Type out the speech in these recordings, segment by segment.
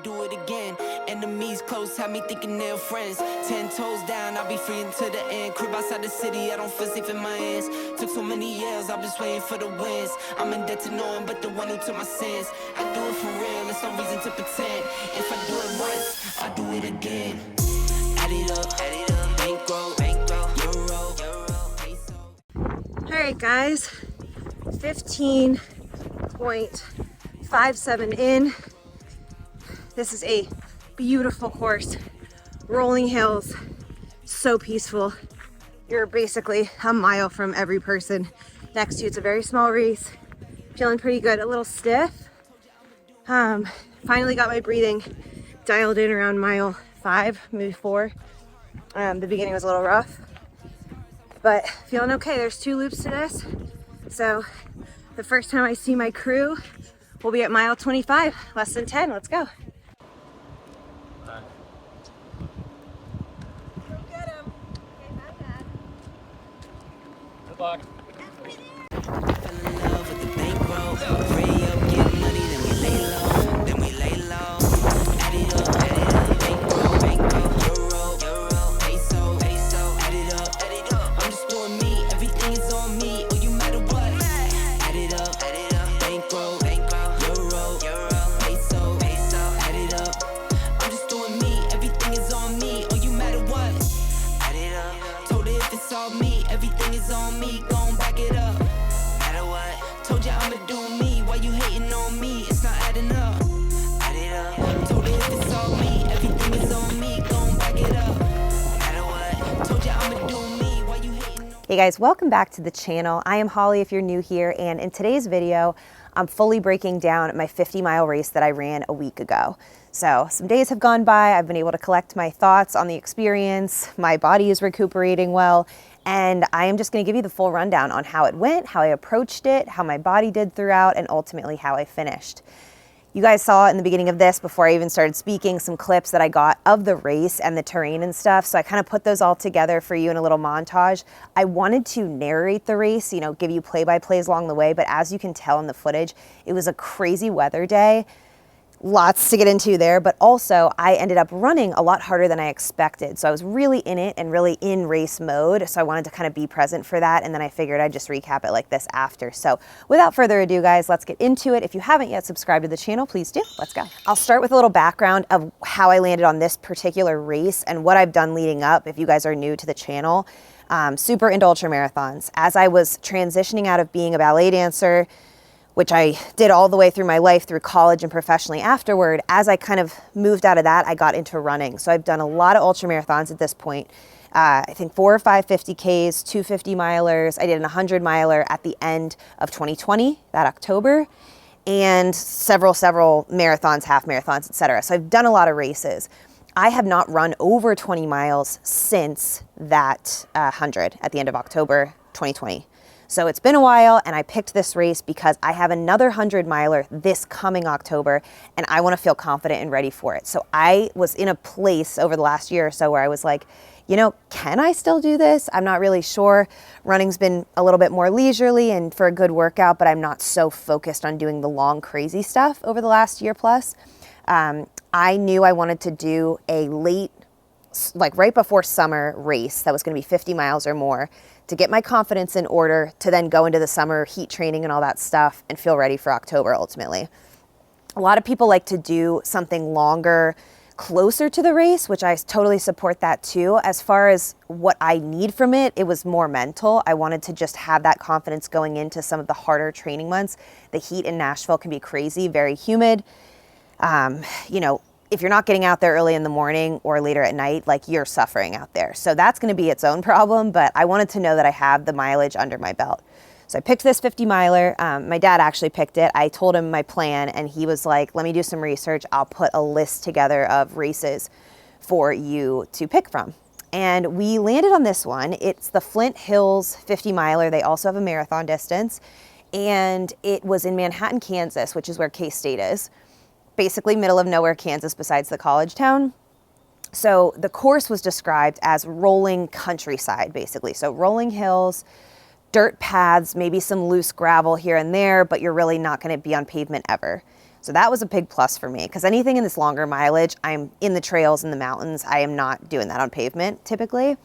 do it again. Enemies close, have me thinking they're friends. 10 toes down, I'll be free until the end. Crib outside the city, I don't feel safe in my hands. Took so many years, I've been waiting for the wins. I'm in debt to no one but the one who took my sins. I do it for real, there's no reason to pretend. If I do it once, I'll do it again. Add it up, bankroll, euro, peso. Alright guys, 15.57 in. This is a beautiful course, rolling hills, so peaceful. You're basically a mile from every person next to you. It's a very small race. Feeling pretty good, a little stiff. Finally got my breathing dialed in around mile 5, maybe 4. The beginning was a little rough, but feeling okay. There's 2 loops to this. So the first time I see my crew, we'll be at mile 25, less than 10. Let's go. Good luck. Everything is on me, gon' back it up. Matter what, told you I'ma do me. Why you hating on me? It's not adding up. Add it up. Told you if it's all me, everything is on me, gon' back it up. Matter what, told you I'ma do me. Why you hating on me? Hey guys, welcome back to the channel. I am Holly if you're new here, and in today's video, I'm fully breaking down my 50-mile race that I ran a week ago. So some days have gone by, I've been able to collect my thoughts on the experience, my body is recuperating well, and I am just gonna give you the full rundown on how it went, how I approached it, how my body did throughout, and ultimately how I finished. You guys saw in the beginning of this, before I even started speaking, some clips that I got of the race and the terrain and stuff. So I kind of put those all together for you in a little montage. I wanted to narrate the race, you know, give you play-by-plays along the way, but as you can tell in the footage, it was a crazy weather day. Lots to get into there, but also I ended up running a lot harder than I expected. So I was really in it and really in race mode. So I wanted to kind of be present for that. And then I figured I'd just recap it like this after. So without further ado, guys, let's get into it. If you haven't yet subscribed to the channel, please do. Let's go. I'll start with a little background of how I landed on this particular race and what I've done leading up. If you guys are new to the channel, super into ultra marathons. As I was transitioning out of being a ballet dancer, which I did all the way through my life, through college and professionally afterward, as I kind of moved out of that, I got into running. So I've done a lot of ultra marathons at this point. I think 4 or 5 50Ks, 2 50-milers. I did a 100-miler at the end of 2020, that October, and several marathons, half marathons, etc. So I've done a lot of races. I have not run over 20 miles since that 100 at the end of October 2020. So it's been a while, and I picked this race because I have another 100-miler this coming October, and I want to feel confident and ready for it. So I was in a place over the last year or so where I was like, you know, can I still do this? I'm not really sure. Running's been a little bit more leisurely and for a good workout, but I'm not so focused on doing the long, crazy stuff over the last year plus. I knew I wanted to do a late, like right before summer race that was going to be 50 miles or more, to get my confidence in order to then go into the summer heat training and all that stuff and feel ready for October ultimately. A lot of people like to do something longer, closer to the race, which I totally support that too. As far as what I need from it, it was more mental. I wanted to just have that confidence going into some of the harder training months. The heat in Nashville can be crazy, very humid. You know, if you're not getting out there early in the morning or later at night, like you're suffering out there. So that's going to be its own problem, but I wanted to know that I have the mileage under my belt. So I picked this 50-miler. My dad actually picked it. I told him my plan and he was like, let me do some research. I'll put a list together of races for you to pick from. And we landed on this one. It's the Flint Hills 50-miler. They also have a marathon distance. And it was in Manhattan, Kansas, which is where K-State is. Basically middle of nowhere, Kansas, besides the college town. So the course was described as rolling countryside, basically. So rolling hills, dirt paths, maybe some loose gravel here and there, but you're really not going to be on pavement ever. So that was a big plus for me, because anything in this longer mileage, I'm in the trails in the mountains. I am not doing that on pavement typically.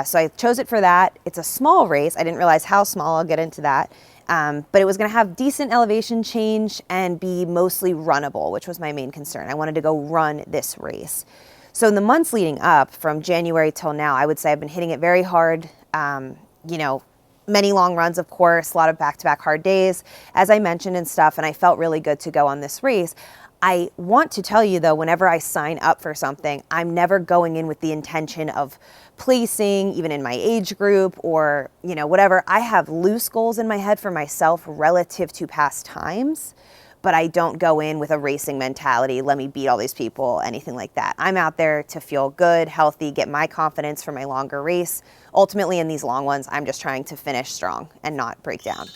So I chose it for that. It's a small race. I didn't realize how small. I'll get into that. But it was going to have decent elevation change and be mostly runnable, which was my main concern. I wanted to go run this race. So in the months leading up, from January till now, I would say I've been hitting it very hard. You know, many long runs, of course, a lot of back-to-back hard days, as I mentioned and stuff, and I felt really good to go on this race. I want to tell you though, whenever I sign up for something, I'm never going in with the intention of placing, even in my age group or, you know, whatever. I have loose goals in my head for myself relative to past times, but I don't go in with a racing mentality, let me beat all these people, anything like that. I'm out there to feel good, healthy, get my confidence for my longer race. Ultimately, in these long ones, I'm just trying to finish strong and not break down.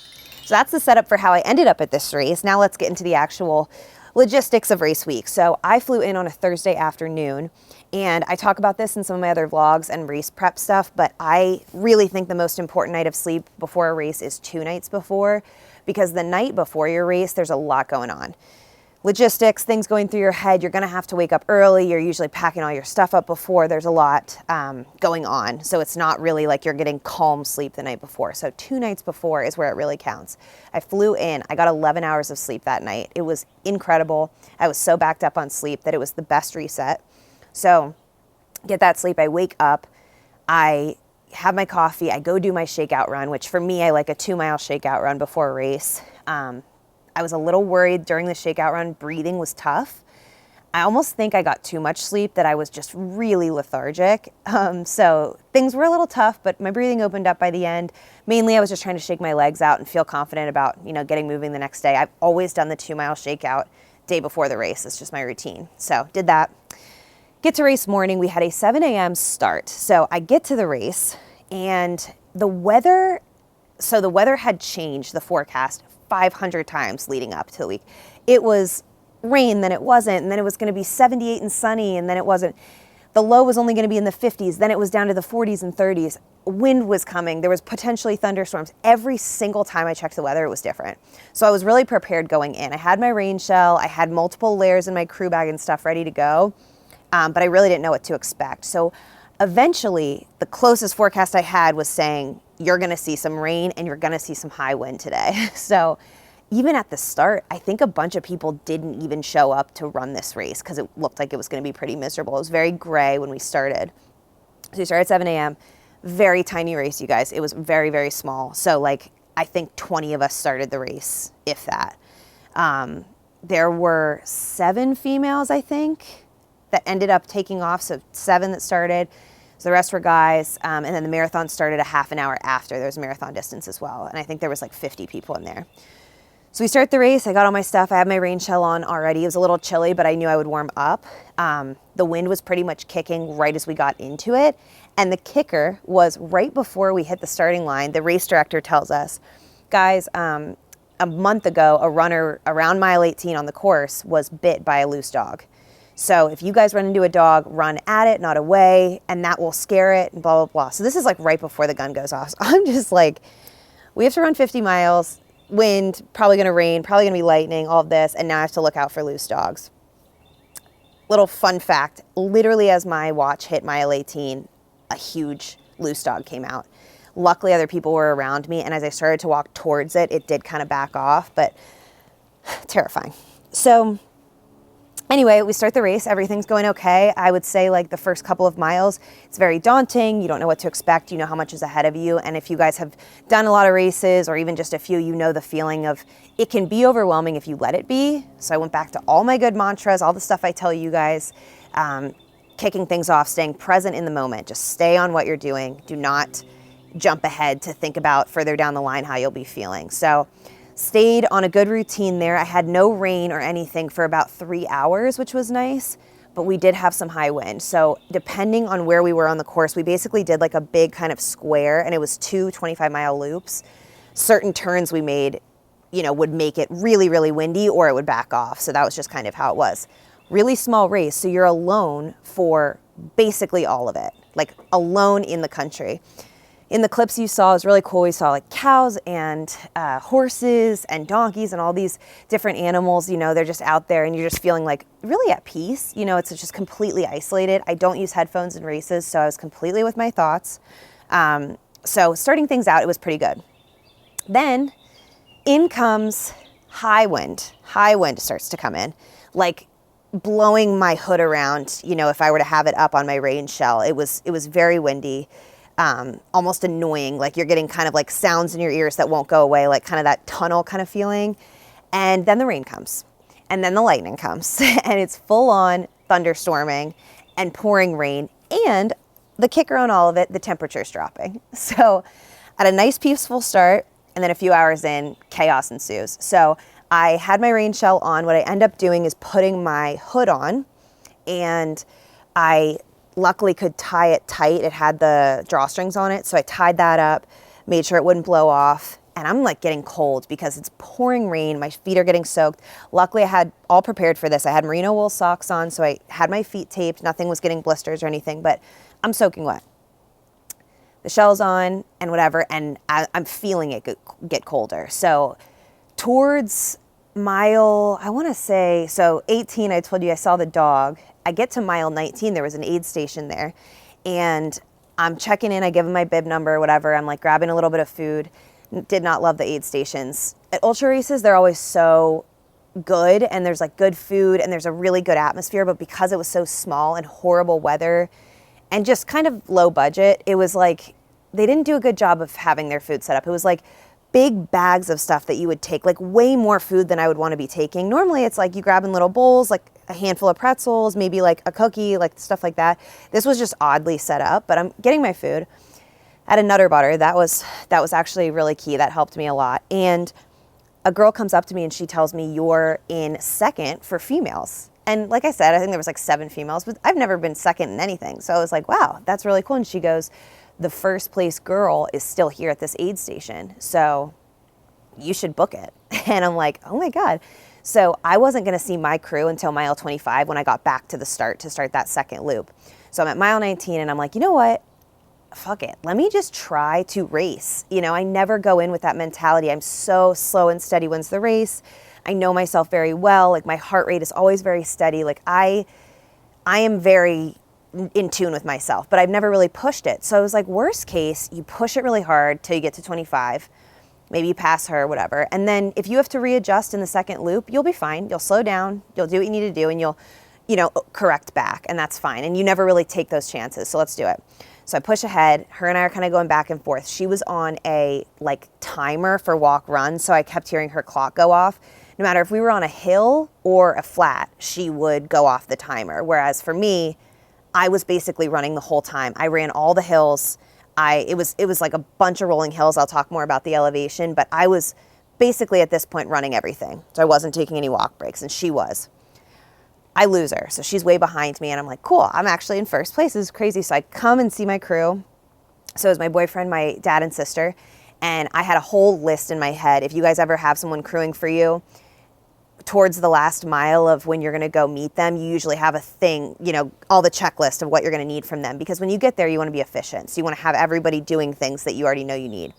So that's the setup for how I ended up at this race. Now let's get into the actual logistics of race week. So I flew in on a Thursday afternoon, and I talk about this in some of my other vlogs and race prep stuff, but I really think the most important night of sleep before a race is 2 nights before, because the night before your race, there's a lot going on. Logistics, things going through your head, you're gonna have to wake up early, you're usually packing all your stuff up before, there's a lot going on. So it's not really like you're getting calm sleep the night before. So 2 nights before is where it really counts. I flew in, I got 11 hours of sleep that night. It was incredible. I was so backed up on sleep that it was the best reset. So get that sleep, I wake up, I have my coffee, I go do my shakeout run, which for me, I like a 2-mile shakeout run before a race. I was a little worried during the shakeout run, breathing was tough. I almost think I got too much sleep, that I was just really lethargic. So things were a little tough, but my breathing opened up by the end. Mainly I was just trying to shake my legs out and feel confident about, you know, getting moving the next day. I've always done the 2-mile shakeout day before the race. It's just my routine. So did that. Get to race morning, we had a 7 a.m. start. So I get to the race and the weather had changed the forecast 500 times leading up to the week. It was rain, then it wasn't, and then it was going to be 78 and sunny, and then it wasn't. The low was only going to be in the 50s, then it was down to the 40s and 30s. Wind was coming, there was potentially thunderstorms. Every single time I checked the weather, it was different. So I was really prepared going in. I had my rain shell, I had multiple layers in my crew bag and stuff ready to go, but I really didn't know what to expect. So eventually, the closest forecast I had was saying, you're gonna see some rain and you're gonna see some high wind today. So even at the start, I think a bunch of people didn't even show up to run this race because it looked like it was gonna be pretty miserable. It was very gray when we started. So we started at 7 a.m., very tiny race, you guys. It was very, very small. So like, I think 20 of us started the race, if that. There were 7 females, I think, that ended up taking off, so 7 that started. So the rest were guys, and then the marathon started a half an hour after. There was marathon distance as well, and I think there was like 50 people in there. So we start the race, I got all my stuff, I had my rain shell on already. It was a little chilly, but I knew I would warm up. The wind was pretty much kicking right as we got into it, and the kicker was right before we hit the starting line, the race director tells us, guys, a month ago, a runner around mile 18 on the course was bit by a loose dog. So if you guys run into a dog, run at it, not away, and that will scare it, and blah, blah, blah. So this is like right before the gun goes off. So I'm just like, we have to run 50 miles, wind, probably gonna rain, probably gonna be lightning, all of this, and now I have to look out for loose dogs. Little fun fact, literally as my watch hit mile 18, a huge loose dog came out. Luckily, other people were around me, and as I started to walk towards it, it did kind of back off, but terrifying. So anyway, we start the race, everything's going okay. I would say like the first couple of miles, it's very daunting. You don't know what to expect. You know how much is ahead of you. And if you guys have done a lot of races or even just a few, you know the feeling of it can be overwhelming if you let it be. So I went back to all my good mantras, all the stuff I tell you guys, kicking things off, staying present in the moment. Just stay on what you're doing. Do not jump ahead to think about further down the line how you'll be feeling. So stayed on a good routine there. I had no rain or anything for about 3 hours, which was nice, but we did have some high wind. So depending on where we were on the course, we basically did like a big kind of square, and it was 2 25-mile loops. Certain turns we made, you know, would make it really, really windy, or it would back off. So that was just kind of how it was. Really small race, so you're alone for basically all of it, like alone in the country. in the clips you saw, it was really cool. We saw like cows and horses and donkeys and all these different animals. You know, they're just out there and you're just feeling like really at peace. You know, it's just completely isolated. I don't use headphones in races, so I was completely with my thoughts. So starting things out, it was pretty good. Then in comes high wind. High wind starts to come in, like blowing my hood around. You know, if I were to have it up on my rain shell, it was very windy. Almost annoying, like you're getting kind of like sounds in your ears that won't go away, like kind of that tunnel kind of feeling. And then the rain comes, and then the lightning comes, and it's full on thunderstorming and pouring rain. And the kicker on all of it, the temperature's dropping. So at a nice peaceful start, and then a few hours in, chaos ensues. So I had my rain shell on. What I end up doing is putting my hood on, and I luckily could tie it tight. It had the drawstrings on it. So I tied that up, made sure it wouldn't blow off. And I'm like getting cold because it's pouring rain. My feet are getting soaked. Luckily I had all prepared for this. I had merino wool socks on. So I had my feet taped. Nothing was getting blisters or anything, but I'm soaking wet. The shell's on and whatever. And I'm feeling it get colder. So towards mile, I want to say, so 18, I told you I saw the dog. I get to mile 19, there was an aid station there, and I'm checking in. I give them my bib number, whatever. I'm like grabbing a little bit of food. Did not love the aid stations. At ultra races, they're always so good, and there's like good food, and there's a really good atmosphere, but because it was so small and horrible weather and just kind of low budget, it was like they didn't do a good job of having their food set up. It was like big bags of stuff that you would take, like way more food than I would want to be taking. Normally it's like you grab in little bowls, like a handful of pretzels, maybe like a cookie, like stuff like that. This was just oddly set up, but I'm getting my food at a Nutter Butter. That was actually really key. That helped me a lot. And a girl comes up to me and she tells me, "You're in second for females." And like I said, I think there was like 7 females, but I've never been second in anything. So I was like, wow, that's really cool. And she goes, "The first place girl is still here at this aid station, so you should book it." And I'm like, oh my God. So I wasn't gonna see my crew until mile 25 when I got back to the start to start that second loop. So I'm at mile 19 and I'm like, you know what? Fuck it. Let me just try to race. You know, I never go in with that mentality. I'm so slow and steady wins the race. I know myself very well. Like my heart rate is always very steady. Like I am very in tune with myself, but I've never really pushed it. So I was like, worst case, you push it really hard till you get to 25, maybe you pass her, whatever. And then if you have to readjust in the second loop, you'll be fine. You'll slow down, you'll do what you need to do, and you'll, you know, correct back, and that's fine. And you never really take those chances. So let's do it. So I push ahead. Her and I are kind of going back and forth. She was on a like timer for walk run. So I kept hearing her clock go off. No matter if we were on a hill or a flat, she would go off the timer. Whereas for me, I was basically running the whole time. I ran all the hills. It was like a bunch of rolling hills. I'll talk more about the elevation, but I was basically at this point running everything. So I wasn't taking any walk breaks, and she was. I lose her. So she's way behind me, and I'm like, cool, I'm actually in first place. This is crazy. So I come and see my crew. So it was my boyfriend, my dad, and sister. And I had a whole list in my head. If you guys ever have someone crewing for you, towards the last mile of when you're going to go meet them, you usually have a thing, you know, all the checklist of what you're going to need from them. Because when you get there, you want to be efficient. So you want to have everybody doing things that you already know you need.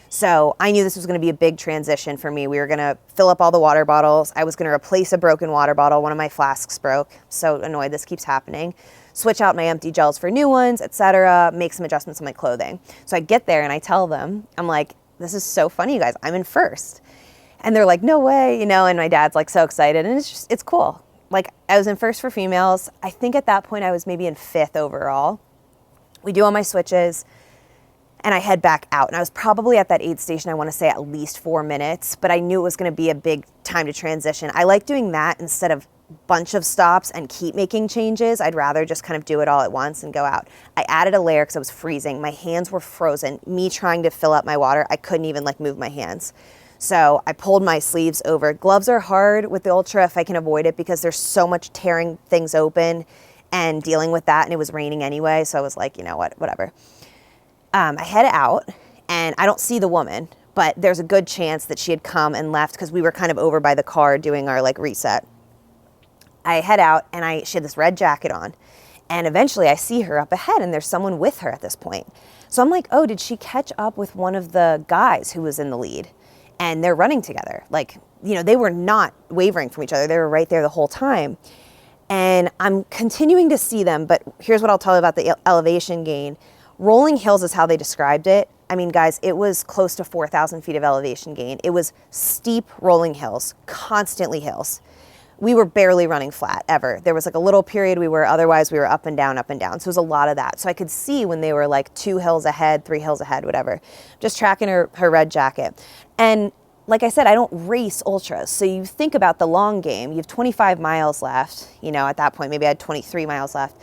So I knew this was going to be a big transition for me. We were going to fill up all the water bottles. I was going to replace a broken water bottle. One of my flasks broke. So annoyed this keeps happening. Switch out my empty gels for new ones, etc. Make some adjustments on my clothing. So I get there and I tell them, I'm like, this is so funny, you guys. I'm in first. And they're like, no way, you know, and my dad's like so excited, and it's cool. Like I was in first for females. I think at that point I was maybe in 5th overall. We do all my switches and I head back out, and I was probably at that aid station, I want to say at least 4 minutes, but I knew it was going to be a big time to transition. I like doing that instead of bunch of stops and keep making changes. I'd rather just kind of do it all at once and go out. I added a layer because I was freezing. My hands were frozen. Me trying to fill up my water, I couldn't even like move my hands. So I pulled my sleeves over. Gloves are hard with the Ultra if I can avoid it, because there's so much tearing things open and dealing with that, and it was raining anyway. So I was like, you know what, whatever. I head out and I don't see the woman, but there's a good chance that she had come and left because we were kind of over by the car doing our like reset. I head out and she had this red jacket on, And eventually I see her up ahead and there's someone with her at this point. So I'm like, oh, did she catch up with one of the guys who was in the lead? And they're running together. Like, you know, they were not wavering from each other. They were right there the whole time. And I'm continuing to see them, but here's what I'll tell you about the elevation gain. Rolling hills is how they described it. I mean, guys, it was close to 4,000 feet of elevation gain. It was steep rolling hills, constantly hills. We were barely running flat ever. There was like a little period otherwise we were up and down. So it was a lot of that. So I could see when they were like 2 hills ahead, 3 hills ahead, whatever, just tracking her red jacket. And like I said, I don't race ultras. So you think about the long game, you have 25 miles left, you know, at that point, maybe I had 23 miles left.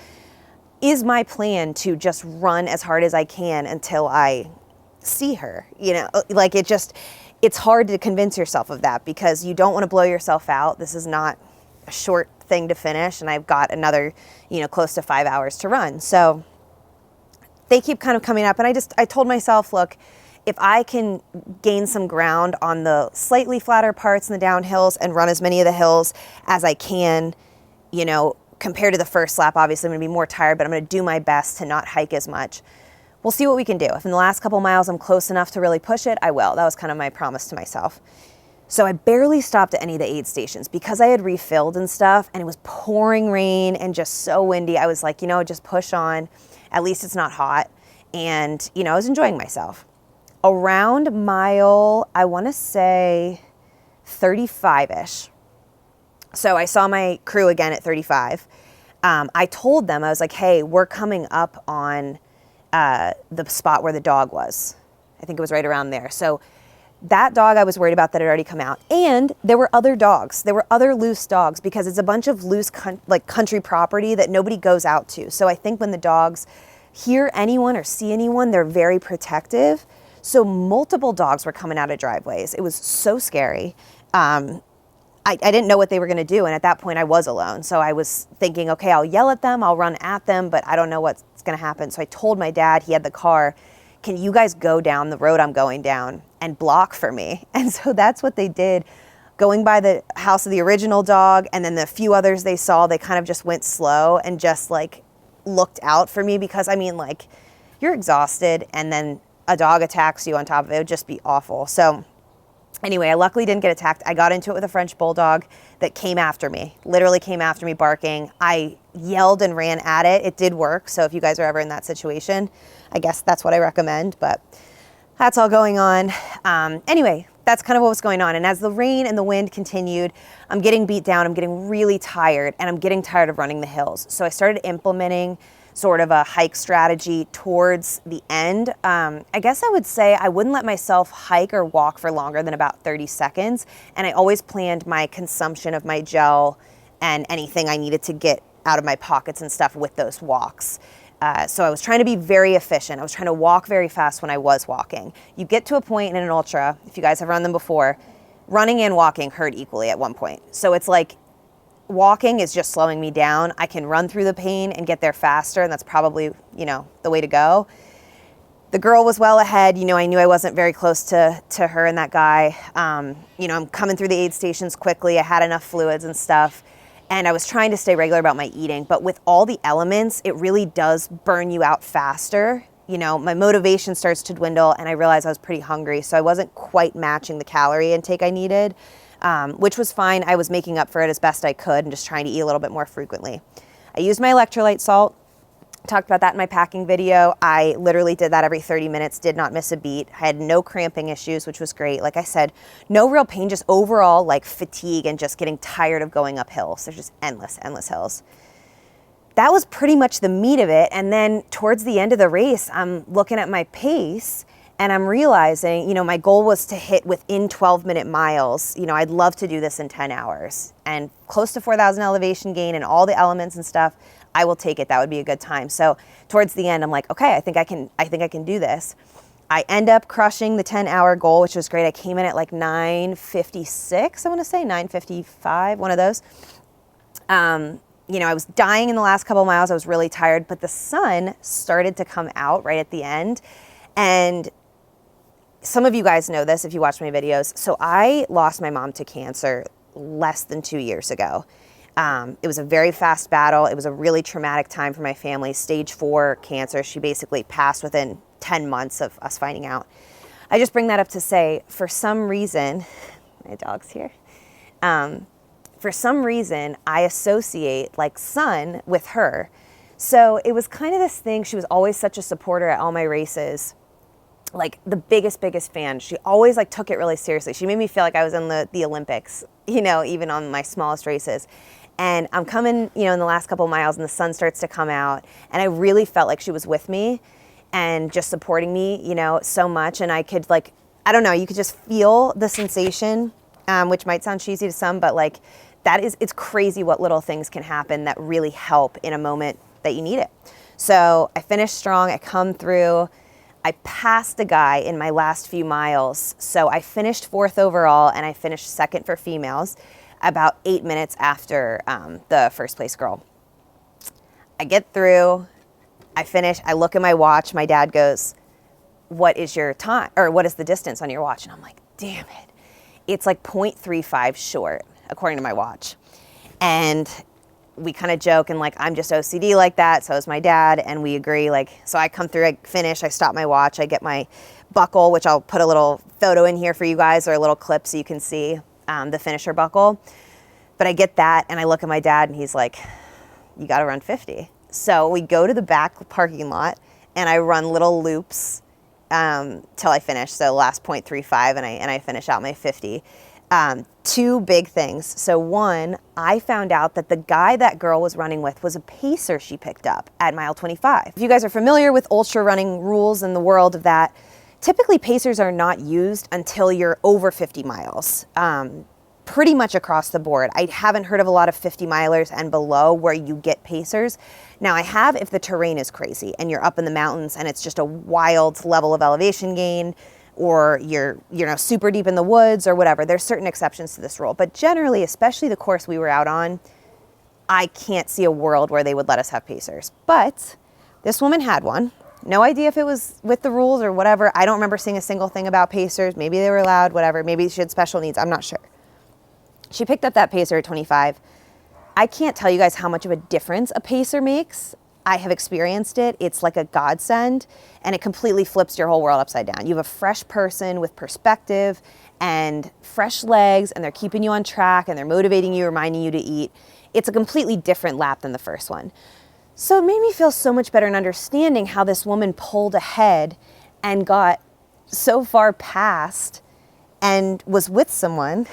Is my plan to just run as hard as I can until I see her? You know, like it's hard to convince yourself of that because you don't want to blow yourself out. This is not a short thing to finish, and I've got another, you know, close to 5 hours to run. So they keep kind of coming up, and I told myself, look, if I can gain some ground on the slightly flatter parts in the downhills and run as many of the hills as I can, you know, compared to the first lap, obviously I'm going to be more tired, but I'm going to do my best to not hike as much. We'll see what we can do. If in the last couple miles I'm close enough to really push it, I will. That was kind of my promise to myself. So I barely stopped at any of the aid stations because I had refilled and stuff, and it was pouring rain and just so windy. I was like, you know, just push on. At least it's not hot. And, you know, I was enjoying myself. Around mile, I want to say 35-ish. So I saw my crew again at 35. I told them, I was like, hey, we're coming up on the spot where the dog was. I think it was right around there. So that dog I was worried about that had already come out. And there were other dogs. There were other loose dogs because it's a bunch of loose country property that nobody goes out to. So I think when the dogs hear anyone or see anyone, they're very protective. So multiple dogs were coming out of driveways. It was so scary. I didn't know what they were going to do. And at that point I was alone. So I was thinking, okay, I'll yell at them. I'll run at them, but I don't know what's going to happen. So I told my dad, he had the car, can you guys go down the road I'm going down and block for me? And so that's what they did. Going by the house of the original dog and then the few others they saw, they kind of just went slow and just like looked out for me because I mean, like, you're exhausted and then a dog attacks you on top of it. It would just be awful. So anyway, I luckily didn't get attacked. I got into it with a French bulldog that came after me, literally came after me barking. I yelled and ran at it. It did work. So if you guys are ever in that situation, I guess that's what I recommend, but that's all going on. Anyway, that's kind of what was going on. And as the rain and the wind continued, I'm getting beat down. I'm getting really tired and I'm getting tired of running the hills. So I started implementing sort of a hike strategy towards the end. I guess I would say I wouldn't let myself hike or walk for longer than about 30 seconds. And I always planned my consumption of my gel and anything I needed to get out of my pockets and stuff with those walks. So I was trying to be very efficient. I was trying to walk very fast when I was walking. You get to a point in an ultra, if you guys have run them before, running and walking hurt equally at one point. So it's like, walking is just slowing me down. I can run through the pain and get there faster, and that's probably, you know, the way to go. The girl was well ahead. You know, I knew I wasn't very close to her and that guy. You know, I'm coming through the aid stations quickly. I had enough fluids and stuff, and I was trying to stay regular about my eating. But with all the elements, it really does burn you out faster. You know, my motivation starts to dwindle, and I realized I was pretty hungry, so I wasn't quite matching the calorie intake I needed. Which was fine. I was making up for it as best I could and just trying to eat a little bit more frequently. I used my electrolyte salt. Talked about that in my packing video. I literally did that every 30 minutes, did not miss a beat. I had no cramping issues, which was great. Like I said, no real pain, just overall like fatigue and just getting tired of going up hills. There's just endless hills. That was pretty much the meat of it. And then towards the end of the race, I'm looking at my pace and I'm realizing, you know, my goal was to hit within 12-minute miles. You know, I'd love to do this in 10 hours. And close to 4,000 elevation gain and all the elements and stuff, I will take it. That would be a good time. So towards the end, I'm like, okay, I think I can do this. I end up crushing the 10-hour goal, which was great. I came in at like 9:56, I want to say, 9:55, one of those. You know, I was dying in the last couple of miles. I was really tired, but the sun started to come out right at the end. And some of you guys know this if you watch my videos. So I lost my mom to cancer less than 2 years ago. It was a very fast battle. It was a really traumatic time for my family. Stage 4 cancer. She basically passed within 10 months of us finding out. I just bring that up to say, for some reason, my dog's here. For some reason, I associate like son with her. So it was kind of this thing. She was always such a supporter at all my races. Like the biggest fan. She always like took it really seriously. She made me feel like I was in the Olympics, you know, even on my smallest races. And I'm coming, you know, in the last couple of miles and the sun starts to come out. And I really felt like she was with me and just supporting me, you know, so much. And I could like, I don't know, you could just feel the sensation, which might sound cheesy to some, but like it's crazy what little things can happen that really help in a moment that you need it. So I finished strong, I come through, I passed a guy in my last few miles. So I finished 4th overall and I finished 2nd for females about 8 minutes after the first place girl. I get through, I finish, I look at my watch, my dad goes, what is your time, or what is the distance on your watch? And I'm like, damn it. It's like 0.35 short, according to my watch. And we kind of joke and like, I'm just OCD like that. So is my dad. And we agree, like, so I come through, I finish, I stop my watch, I get my buckle, which I'll put a little photo in here for you guys, or a little clip so you can see the finisher buckle. But I get that and I look at my dad and he's like, you got to run 50. So we go to the back parking lot and I run little loops till I finish. So last 0.35 and I finish out my 50. 2 big things. So one, I found out that the guy that girl was running with was a pacer she picked up at mile 25. If you guys are familiar with ultra running rules in the world of that, typically pacers are not used until you're over 50 miles. Pretty much across the board. I haven't heard of a lot of 50 milers and below where you get pacers. Now I have if the terrain is crazy and you're up in the mountains and it's just a wild level of elevation gain, or you're, you know, super deep in the woods or whatever. There's certain exceptions to this rule, but generally, especially the course we were out on, I can't see a world where they would let us have pacers. But this woman had one. No idea if it was with the rules or whatever. I don't remember seeing a single thing about pacers. Maybe they were allowed, whatever. Maybe she had special needs. I'm not sure. She picked up that pacer at 25. I can't tell you guys how much of a difference a pacer makes. I have experienced it. It's like a godsend, and it completely flips your whole world upside down. You have a fresh person with perspective and fresh legs, and they're keeping you on track, and they're motivating you, reminding you to eat. It's a completely different lap than the first one. So it made me feel so much better in understanding how this woman pulled ahead and got so far past and was with someone,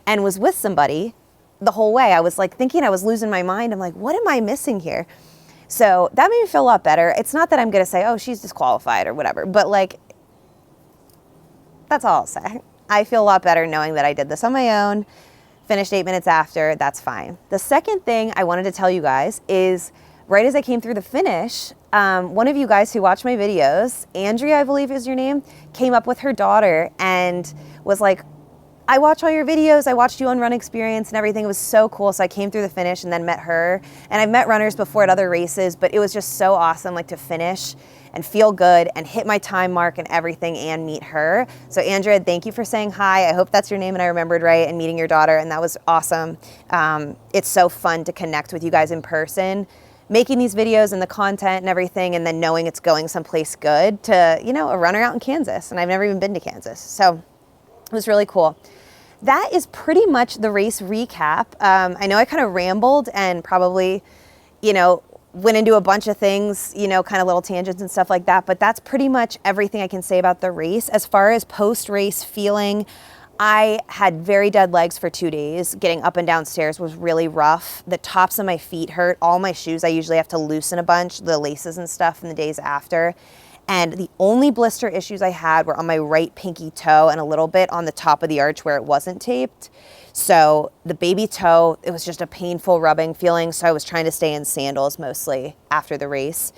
and was with somebody the whole way. I was like thinking I was losing my mind. I'm like, what am I missing here? So that made me feel a lot better. It's not that I'm going to say, oh, she's disqualified or whatever, but like, that's all I'll say. I feel a lot better knowing that I did this on my own, finished 8 minutes after, that's fine. The second thing I wanted to tell you guys is right as I came through the finish, one of you guys who watch my videos, Andrea, I believe is your name, came up with her daughter and was like, I watch all your videos. I watched you on Run Experience and everything. It was so cool. So I came through the finish and then met her. And I've met runners before at other races, but it was just so awesome, like to finish and feel good and hit my time mark and everything and meet her. So Andrea, thank you for saying hi. I hope that's your name and I remembered right, and meeting your daughter. And that was awesome. It's so fun to connect with you guys in person, making these videos and the content and everything, and then knowing it's going someplace good to, you know, a runner out in Kansas. And I've never even been to Kansas. So it was really cool. That is pretty much the race recap. I know I kind of rambled and probably, you know, went into a bunch of things, you know, kind of little tangents and stuff like that, but that's pretty much everything I can say about the race. As far as post-race feeling, I had very dead legs for 2 days. Getting up and down stairs was really rough. The tops of my feet hurt. All my shoes, I usually have to loosen a bunch, the laces and stuff in the days after. And the only blister issues I had were on my right pinky toe and a little bit on the top of the arch where it wasn't taped. So the baby toe, it was just a painful rubbing feeling. So I was trying to stay in sandals mostly after the race,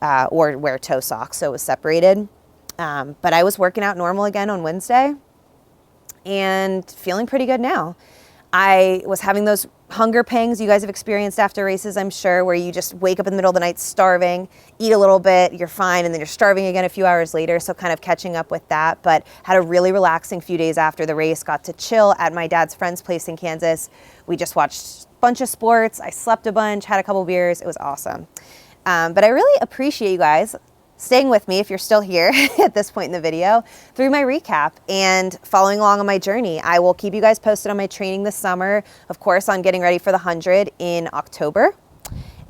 or wear toe socks so it was separated. But I was working out normal again on Wednesday and feeling pretty good now. I was having those hunger pangs you guys have experienced after races, I'm sure, where you just wake up in the middle of the night starving, eat a little bit, you're fine, and then you're starving again a few hours later. So kind of catching up with that, but had a really relaxing few days after the race, got to chill at my dad's friend's place in Kansas. We just watched a bunch of sports. I slept a bunch, had a couple beers. It was awesome. But I really appreciate you guys staying with me, if you're still here at this point in the video, through my recap and following along on my journey. I will keep you guys posted on my training this summer, of course, on getting ready for the 100 in October.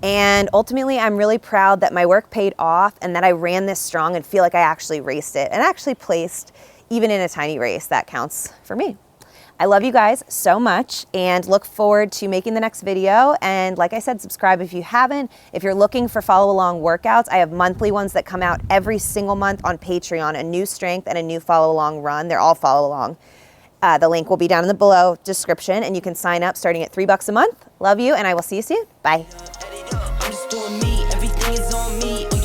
And ultimately, I'm really proud that my work paid off and that I ran this strong and feel like I actually raced it and actually placed even in a tiny race. That counts for me. I love you guys so much and look forward to making the next video. And like I said, subscribe if you haven't. If you're looking for follow along workouts, I have monthly ones that come out every single month on Patreon, a new strength and a new follow along run. They're all follow along. The link will be down in the below description and you can sign up starting at $3 a month. Love you and I will see you soon. Bye. I'm just doing me, everything is on me.